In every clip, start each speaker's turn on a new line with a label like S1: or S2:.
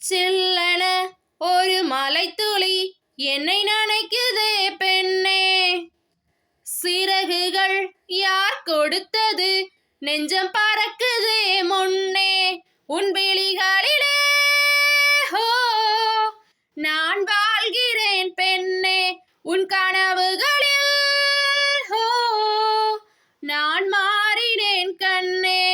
S1: சில்லென ஒரு மலைத்துளி என்னை நனைக்குதே பெண்ணே. சிறகுகள் யார் கொடுத்தது, நெஞ்சம் பறக்குதே முன்னே. உன் விழிகளிலே ஹோ நான் வாழ்கிறேன் பெண்ணே. உன் கனவுகளில் ஹோ நான் மாறினேன் கண்ணே.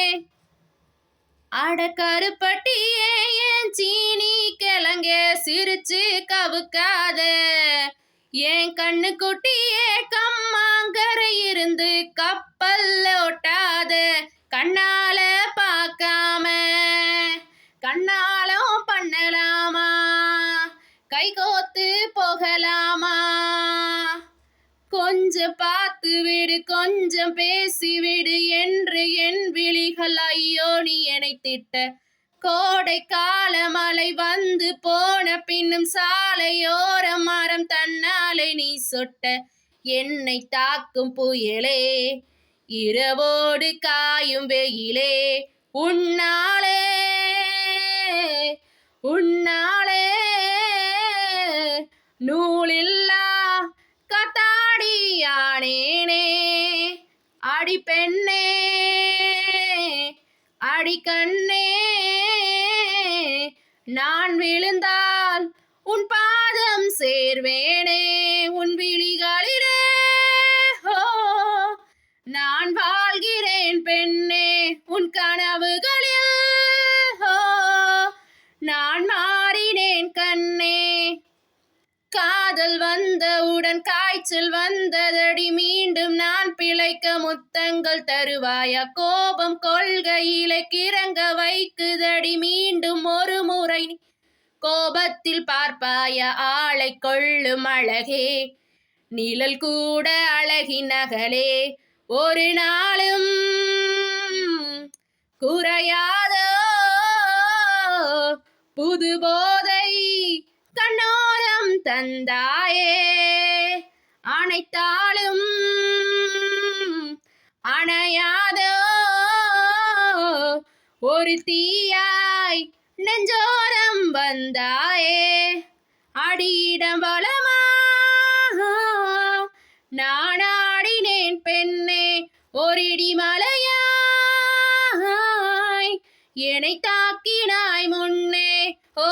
S1: அடக்கருப்பட்டியே என் சீனி கிழங்க சிரிச்சு கவுக்காத. என் கண்ணு குட்டியே கம்மாங்கரை இருந்து கப்பல் ஓட்டாத. கண்ணால பார்க்காம கண்ணாலும் பண்ணலாமா, கை கோத்து போகலாமா. கொஞ்சம் பார்த்து விடு, கொஞ்சம் பேசிவிடு என்று என் விழிகள் ஐயோ நீ என்னை திட்ட. கோடை கால மழை வந்து போன பின்னும் சாலையோர மரம் தன்னாலே நீ சொட்ட. என்னை தாக்கும் புயலே, இரவோடு காயும் வெயிலே, உன்னாலே உன்னாலே நூலில்லா காத்தாடியானேனே. அடி பெண்ணே அடி கண்ணே, நான் விழுந்தால் உன் பாதம் சேர்வேனே. உன் விழிகளிலே ஹோ நான் வாழ்கிறேன் பெண்ணே. உன் கனவுகளில் ஹோ நான் மாறினேன் கண்ணே. காதல் வந்தவுடன் காய்ச்சல் வந்ததடி, மீண்டும் நான் பிழைக்க முத்தங்கள் தருவாயா. கோபம் கொள்கையிலே கிறங்க வைக்குதடி, மீண்டும் ஒரு முறை கோபத்தில் பார்ப்பாயா. ஆளை கொள்ளும் அழகே, நிழல் கூட அழகின் நகலே, ஒரு நாளும் குறையாதோ புது போதை கண்ணோரம் தந்தாயே. அனைத்தாலும் அணையாதோ ஒரு தீயாய் நெஞ்சோரம் வந்தாயே. அடியிடம் வளமா நான் ஆடினேன் பெண்ணே. ஒரு இடிமலையாய் என்னை தாக்கினாய் முன்னே. ஓ